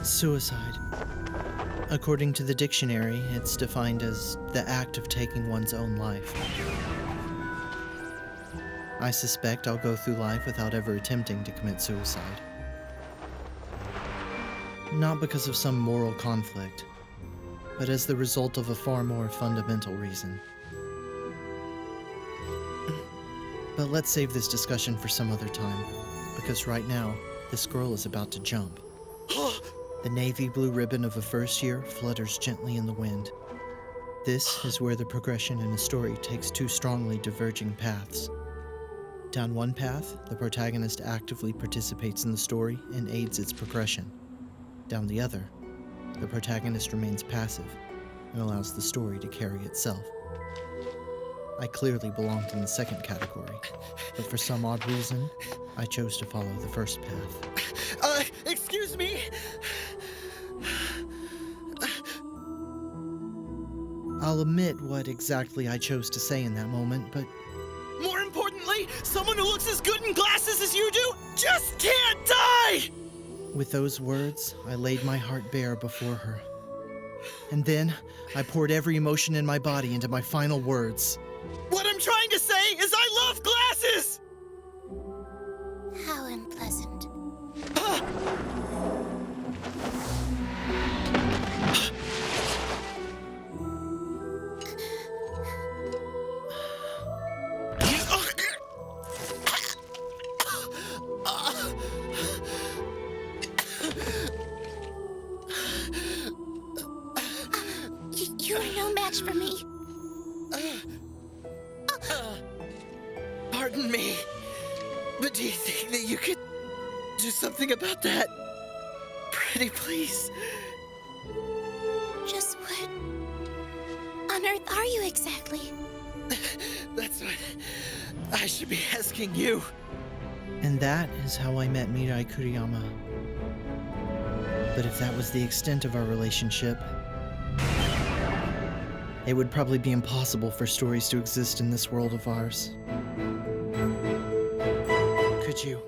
Suicide. According to the dictionary, it's defined as the act of taking one's own life. I suspect I'll go through life without ever attempting to commit suicide. Not because of some moral conflict, but as the result of a far more fundamental reason. But let's save this discussion for some other time, because right now, this girl is about to jump. The navy blue ribbon of a first year flutters gently in the wind. This is where the progression in a story takes two strongly diverging paths. Down one path, the protagonist actively participates in the story and aids its progression. Down the other, the protagonist remains passive and allows the story to carry itself. I clearly belonged in the second category, but for some odd reason, I chose to follow the first path. Excuse me! I'll admit what exactly I chose to say in that moment, but More importantly, someone who looks as good in glasses as you do just can't die! with those words, I laid my heart bare before her. And then, I poured every emotion in my body into my final words. What I'm trying to say is I love glasses! How unpleasant. You are no match for me. Pardon me, but do you think that you could do something about that? Pretty please. Just what on earth are you exactly? That's what I should be asking you. And that is how I met Mirai Kuriyama. But if that was the extent of our relationship, it would probably be impossible for stories to exist in this world of ours. Could you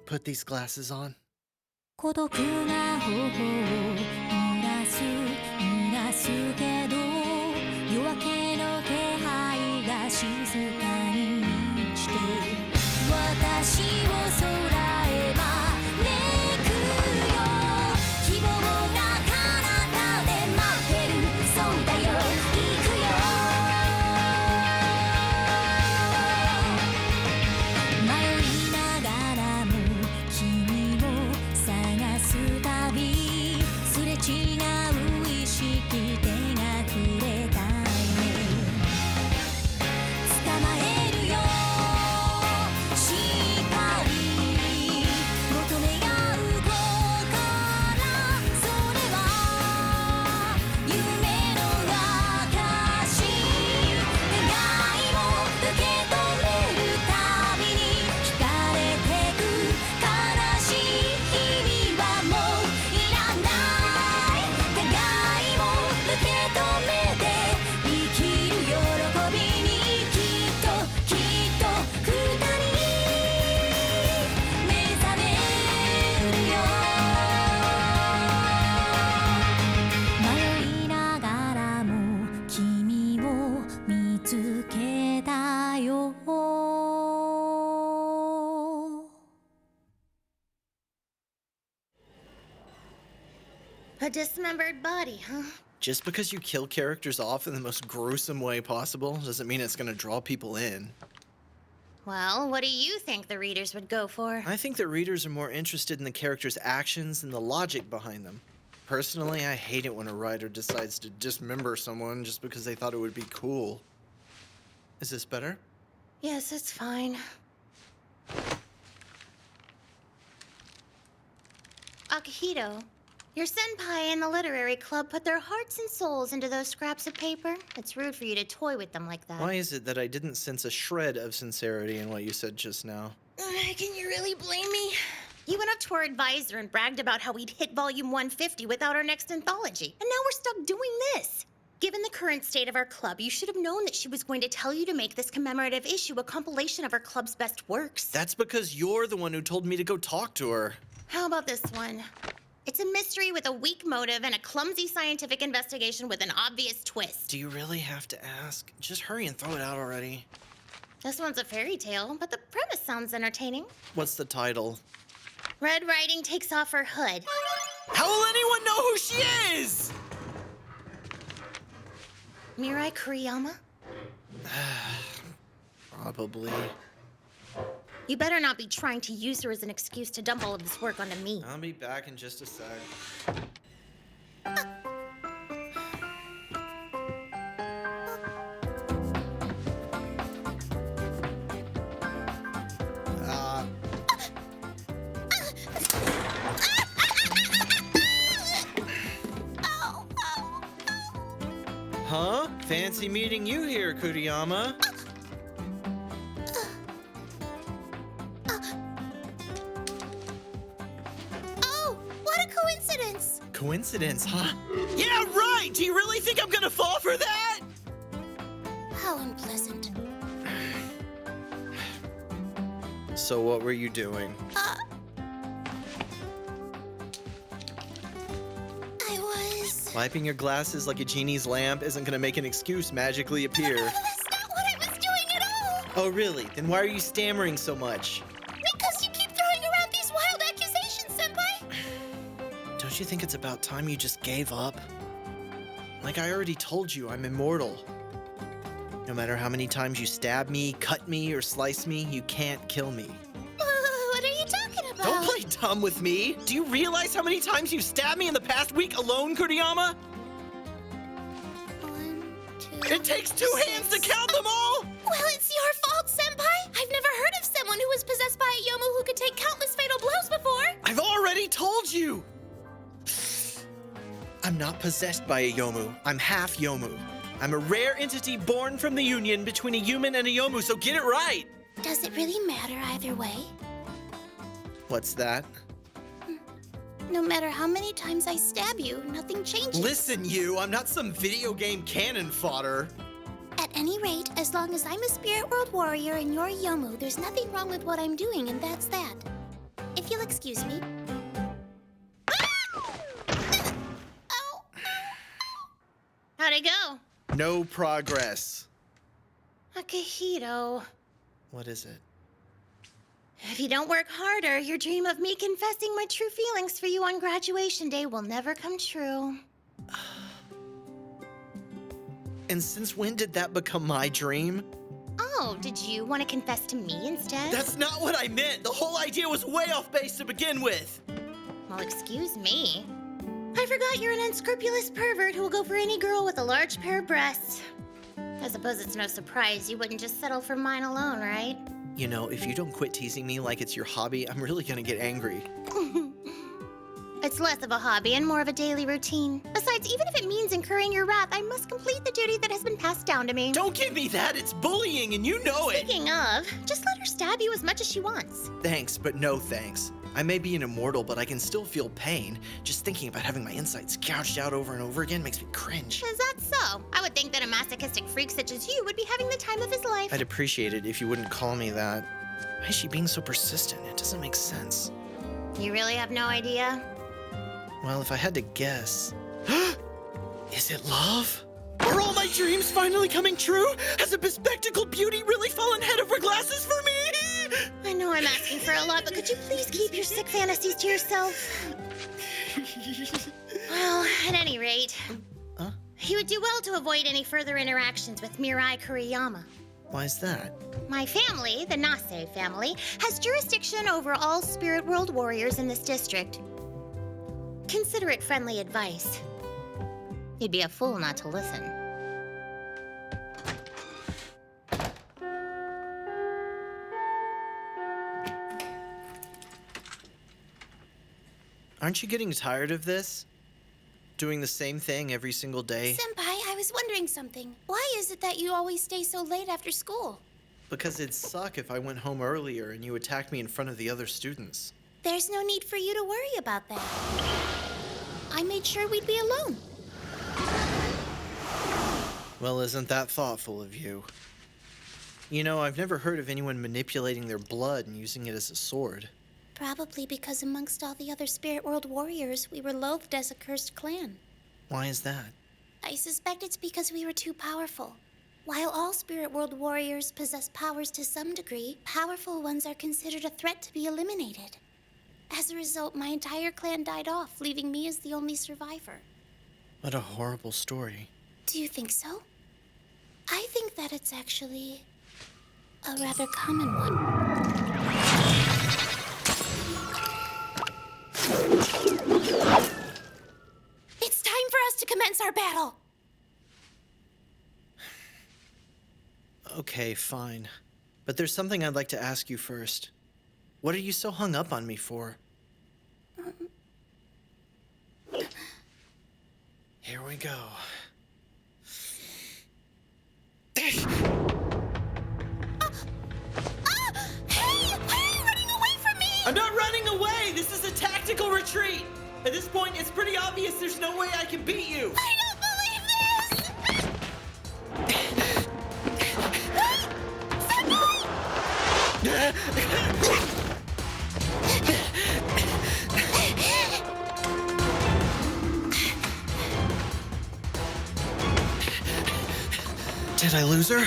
put these glasses on? 孤独な頬を濡らすけど夜明けの気配が静かに満ちて私を空へ招くよ希望が彼方で待ってるそうだよ行くよ迷いながらも君を探すたびすれ違う意識手が触れたいね捕まえるよしっかり求め合う心それは夢の証願いを受け止めるたびに惹かれてく悲しい日々はもういらない互いを受け止めて生きる喜びにきっと二人目覚めるよ迷いながらも君を見つけたよA dismembered body, huh? Just because you kill characters off in the most gruesome way possible doesn't mean it's gonna draw people in. Well, what do you think the readers would go for? I think that readers are more interested in the characters' actions and the logic behind them. Personally, I hate it when a writer decides to dismember someone just because they thought it would be cool. Is this better? Yes, it's fine. Akihito, your senpai in the literary club put their hearts and souls into those scraps of paper. It's rude for you to toy with them like that. Why is it that I didn't sense a shred of sincerity in what you said just now? Can you really blame me? You went up to our advisor and bragged about how we'd hit volume 150 without our next anthology. And now we're stuck doing this. Given the current state of our club, you should have known that she was going to tell you to make this commemorative issue a compilation of our club's best works. That's because you're the one who told me to go talk to her. How about this one? It's a mystery with a weak motive and a clumsy scientific investigation with an obvious twist. Do you really have to ask? Just hurry and throw it out already. This one's a fairy tale, but the premise sounds entertaining. What's the title? Red Riding takes off her hood. How will anyone know who she is? Mirai Kuriyama? Probably. You better not be trying to use her as an excuse to dump all of this work onto me. I'll be back in just a sec. Huh? Fancy meeting you here, Kuriyama. Oh, what a coincidence! Coincidence, huh? Yeah, right! Do you really think I'm gonna fall for that? How unpleasant. So what were you doing? I was... Wiping your glasses like a genie's lamp isn't gonna make an excuse magically appear. That's not what I was doing at all! Oh, really? Then why are you stammering so much? Because you keep throwing around these wild accusations, Senpai! Don't you think it's about time you just gave up? Like I already told you, I'm immortal. No matter how many times you stab me, cut me, or slice me, you can't kill me. What are you talking about? Don't play dumb with me! Do you realize how many times you've stabbed me in the past week alone, Kuriyama? 1, 2... It takes 2 hands to count them all! Well, it's your fault, Senpai! I've never heard of someone who was possessed by a Yomu who could take countless fatal blows before! I've already told you! I'm not possessed by a Yomu. I'm half Yomu. I'm a rare entity born from the union between a human and a Yomu, so get it right! Does it really matter either way? What's that? No matter how many times I stab you, nothing changes. Listen, you, I'm not some video game cannon fodder. At any rate, as long as I'm a Spirit World Warrior and you're Yomu, there's nothing wrong with what I'm doing, and that's that. If you'll excuse me. Ow. How'd it go? No progress. Akihito, What is it? if you don't work harder, your dream of me confessing my true feelings for you on graduation day will never come true. And since when did that become my dream? Oh, did you want to confess to me instead? That's not what I meant! The whole idea was way off base to begin with! Well, excuse me. I forgot you're an unscrupulous pervert who will go for any girl with a large pair of breasts. I suppose it's no surprise you wouldn't just settle for mine alone, right? You know, if you don't quit teasing me like it's your hobby, I'm really gonna get angry. It's less of a hobby and more of a daily routine. Besides, even if it means incurring your wrath, I must complete the duty that has been passed down to me. Don't give me that! It's bullying and you know it! Speaking of, just let her stab you as much as she wants. Thanks, but no thanks. I may be an immortal, but I can still feel pain. Just thinking about having my insides gouged out over and over again makes me cringe. Is that so? I would think that a masochistic freak such as you would be having the time of his life. I'd appreciate it if you wouldn't call me that. Why is she being so persistent? It doesn't make sense. You really have no idea? Well, if I had to guess... Is it love? Are all my dreams finally coming true? Has a bespectacled beauty really fallen head over glasses for me? I know I'm asking for a lot, but could you please keep your sick fantasies to yourself? Well, at any rate, Huh? you would do well to avoid any further interactions with Mirai Kuriyama. Why is that? My family, the Nase family, has jurisdiction over all Spirit World warriors in this district. Consider it friendly advice. You'd be a fool not to listen. Aren't you getting tired of this? Doing the same thing every single day? Senpai, I was wondering something. Why is it that you always stay so late after school? Because it'd suck if I went home earlier and you attacked me in front of the other students. There's no need for you to worry about that. I made sure we'd be alone. Well, isn't that thoughtful of you? You know, I've never heard of anyone manipulating their blood and using it as a sword. Probably because amongst all the other Spirit World warriors, we were loathed as a cursed clan. Why is that? I suspect it's because we were too powerful. While all Spirit World warriors possess powers to some degree, powerful ones are considered a threat to be eliminated. As a result, my entire clan died off, leaving me as the only survivor. What a horrible story. Do you think so? I think that it's actually a rather common one. It's time for us to commence our battle! Okay, fine. But there's something I'd like to ask you first. What are you so hung up on me for? Here we go. Hey! Running away from me! I'm not running away! This is a tactical retreat! At this point, it's pretty obvious there's no way I can beat you! I don't believe this! Did I lose her?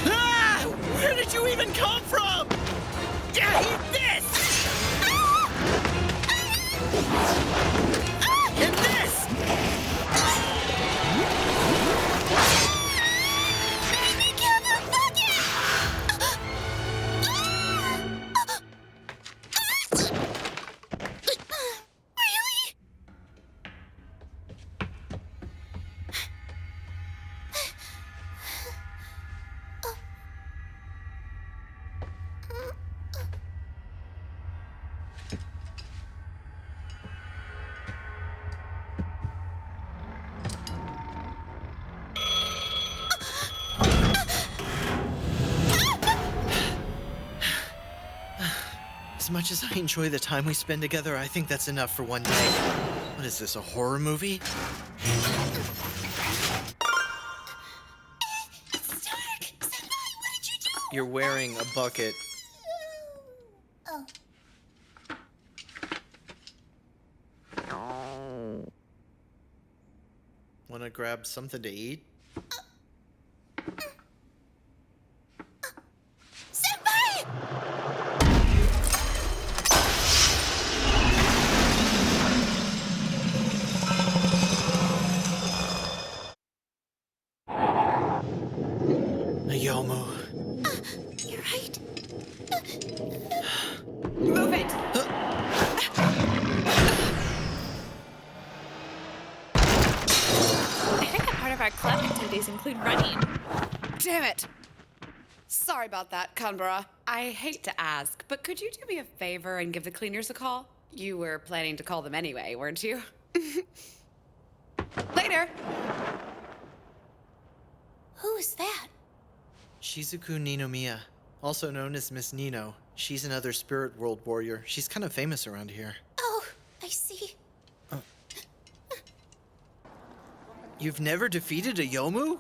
Ah! Where did you even come from? Yeah, eat this! And this! Really? As much as I enjoy the time we spend together, I think that's enough for one day. What is this, a horror movie? It's dark! Senpai, what did you do? You're wearing a bucket. Oh. Wanna grab something to eat? Senpai! A Yomu. You're right. Move it! I think a part of our club activities include running. Damn it! Sorry about that, Canberra. I hate to ask, but could you do me a favor and give the cleaners a call? You were planning to call them anyway, weren't you? Later! Who is that? Shizuku Ninomiya, also known as Miss Nino. She's another Spirit World warrior. She's kind of famous around here. Oh, I see. You've never defeated a Yomu?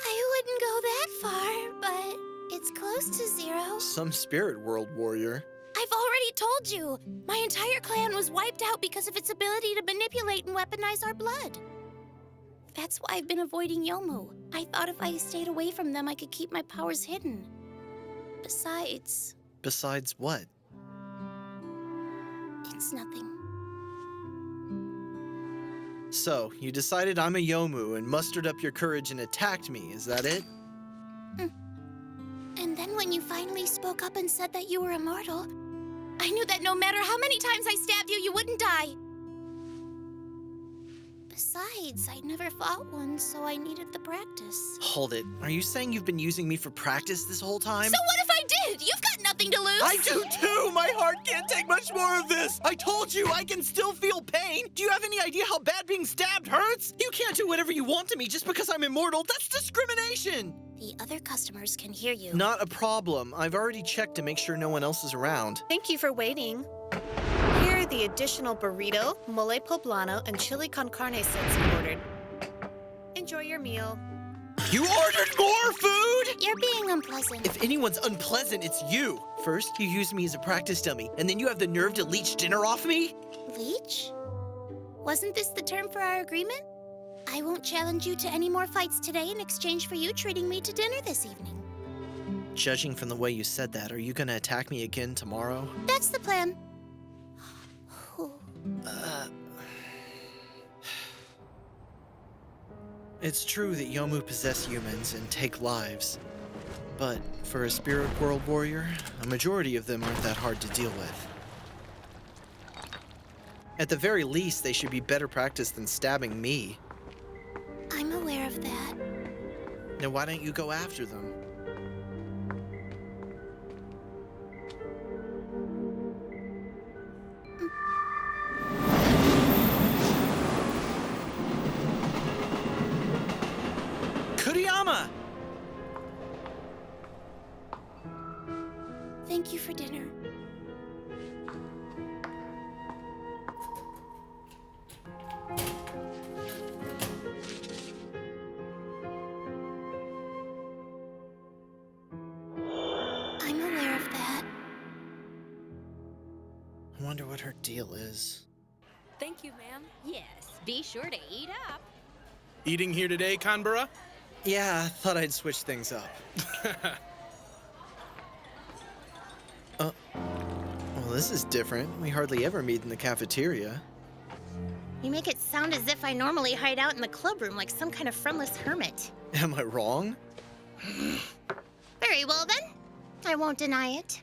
I wouldn't go that far, but it's close to zero. Some Spirit World warrior. I've already told you. My entire clan was wiped out because of its ability to manipulate and weaponize our blood. That's why I've been avoiding Yomu. I thought if I stayed away from them, I could keep my powers hidden. Besides, Besides what? it's nothing. So, you decided I'm a Yomu and mustered up your courage and attacked me, is that it? And then when you finally spoke up and said that you were immortal, I knew that no matter how many times I stabbed you, you wouldn't die. Besides, I never fought one, so I needed the practice. Hold it. Are you saying you've been using me for practice this whole time? So what if I did? You've got nothing to lose. I do too! My heart can't take much more of this! I told you, I can still feel pain! Do you have any idea how bad being stabbed hurts? You can't do whatever you want to me just because I'm immortal. That's discrimination! The other customers can hear you. Not a problem. I've already checked to make sure no one else is around. Thank you for waiting. Here are the additional burrito, mole poblano, and chili con carne sets you ordered. Enjoy your meal. You ordered more food? You're being unpleasant. If anyone's unpleasant, it's you. First, you used me as a practice dummy, and then you have the nerve to leech dinner off me? Leech? Wasn't this the term for our agreement? I won't challenge you to any more fights today in exchange for you treating me to dinner this evening. Judging from the way you said that, are you gonna attack me again tomorrow? That's the plan. It's true that Yomu possess humans and take lives. But for a spirit world warrior, a majority of them aren't that hard to deal with. At the very least, they should be better practiced than stabbing me. I'm aware of that. Now why don't you go after them? Kuriyama! Thank you for dinner. I'm aware of that. I wonder what her deal is. Thank you, ma'am. Yes, be sure to eat up. Eating here today, Kanbara? Yeah, I thought I'd switch things up. Well, this is different. We hardly ever meet in the cafeteria. You make it sound as if I normally hide out in the clubroom like some kind of friendless hermit. Am I wrong? Very well then. I won't deny it.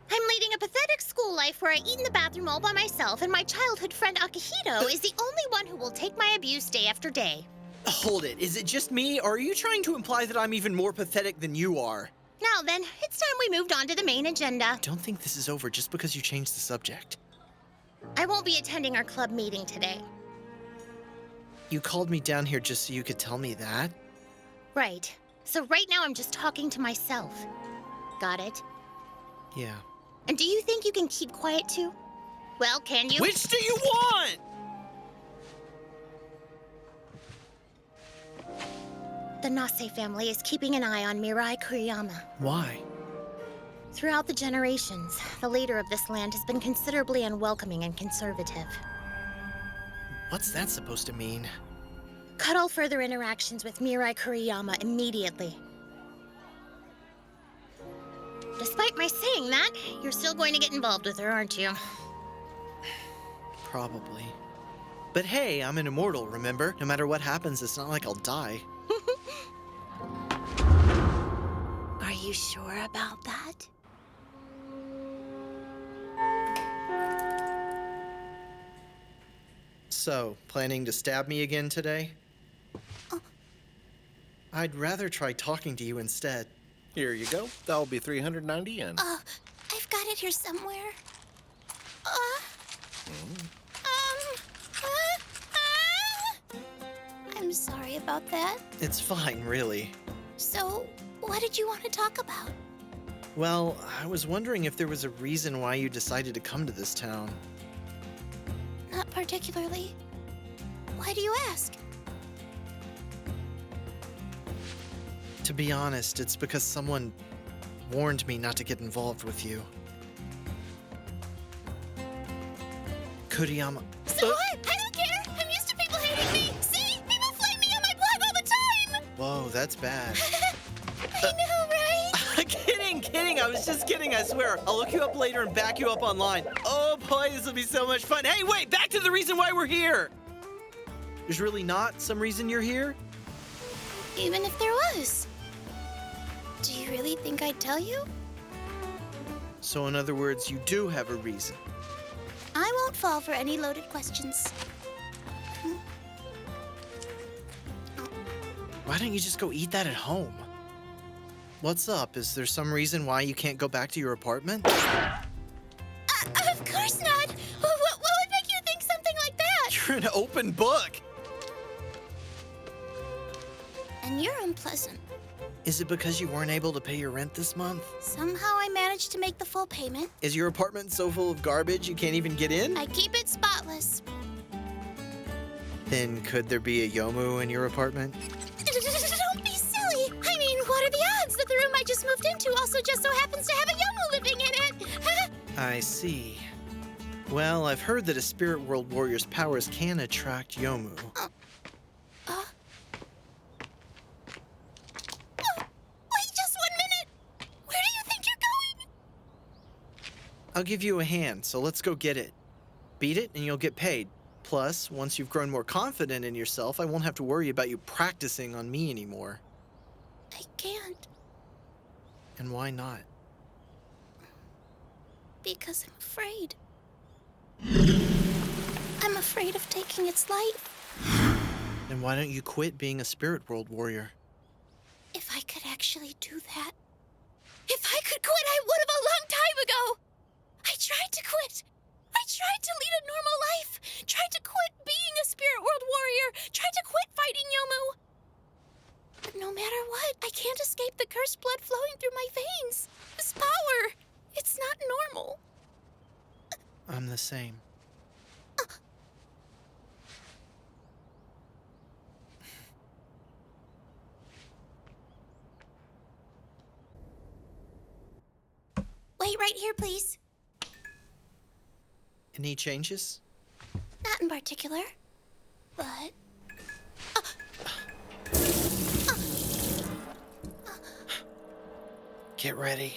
I'm leading a pathetic school life where I eat in the bathroom all by myself, and my childhood friend Akihito is the only one who will take my abuse day after day. Hold it. Is it just me, or are you trying to imply that I'm even more pathetic than you are? Now then, it's time we moved on to the main agenda. Don't think this is over just because you changed the subject. I won't be attending our club meeting today. You called me down here just so you could tell me that? Right. So right now I'm just talking to myself. Got it? Yeah. And do you think you can keep quiet too? Well, can you? Which do you want? The Nase family is keeping an eye on Mirai Kuriyama. Why? Throughout the generations, the leader of this land has been considerably unwelcoming and conservative. What's that supposed to mean? Cut all further interactions with Mirai Kuriyama immediately. Despite my saying that, you're still going to get involved with her, aren't you? Probably. But hey, I'm an immortal, remember? No matter what happens, it's not like I'll die. Are you sure about that? So, planning to stab me again today? I'd rather try talking to you instead. Here you go. That'll be 390 yen. I've got it here somewhere. I'm sorry about that. It's fine, really. So, what did you want to talk about? Well, I was wondering if there was a reason why you decided to come to this town. Not particularly. Why do you ask? To be honest, it's because someone warned me not to get involved with you. Kuriyama. So what? I don't care! I'm used to people hating me! See? People flame me on my blog all the time! Whoa, that's bad. I know, right? Kidding! I was just kidding, I swear. I'll look you up later and back you up online. Oh boy, this will be so much fun. Hey, wait, back to the reason why we're here! There's really not some reason you're here? Even if there was. Do you really think I'd tell you? So in other words, you do have a reason. I won't fall for any loaded questions. Why don't you just go eat that at home? What's up? Is there some reason why you can't go back to your apartment? Of course not! What would make you think something like that? You're an open book! And you're unpleasant. Is it because you weren't able to pay your rent this month? Somehow I managed to make the full payment. Is your apartment so full of garbage you can't even get in? I keep it spotless. Then could there be a Yomu in your apartment? Don't be silly! just moved into also just so happens to have a Yomu living in it. I see. Well, I've heard that a spirit world warrior's powers can attract Yomu. Wait just 1 minute. Where do you think you're going? I'll give you a hand, so let's go get it. Beat it and you'll get paid. Plus, once you've grown more confident in yourself, I won't have to worry about you practicing on me anymore. I can't. And why not? Because I'm afraid. I'm afraid of taking its life. Then why don't you quit being a spirit world warrior? If I could actually do that. If I could quit, I would have a long time ago. I tried to quit. I tried to lead a normal life. Tried to quit being a spirit world warrior. Tried to quit fighting Yomu. But no matter what, I can't escape the cursed blood flowing through my veins. This power, it's not normal. I'm the same. Wait right here, please. Any changes? Not in particular, but... Get ready.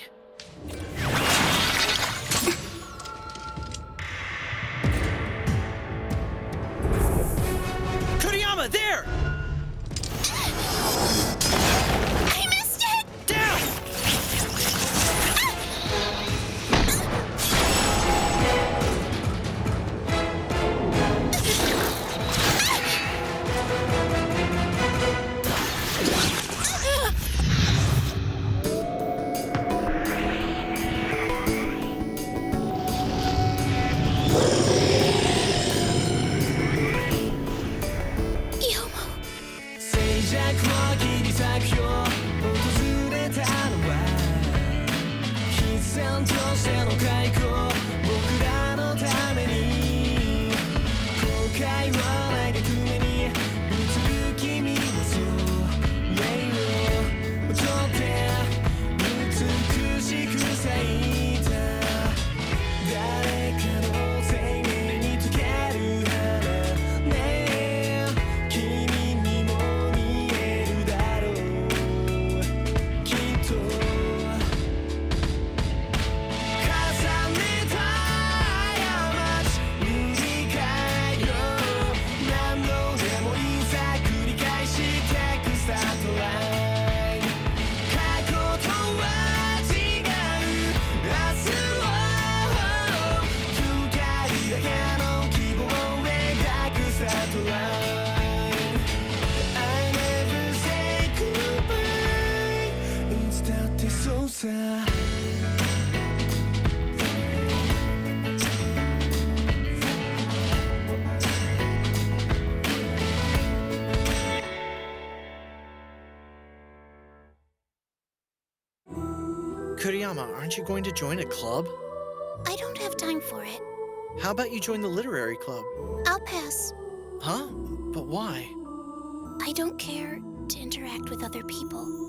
Kuriyama, there! I missed it! Down! Kuriyama, aren't you going to join a club? I don't have time for it. How about you join the literary club? I'll pass. Huh? But why? I don't care to interact with other people.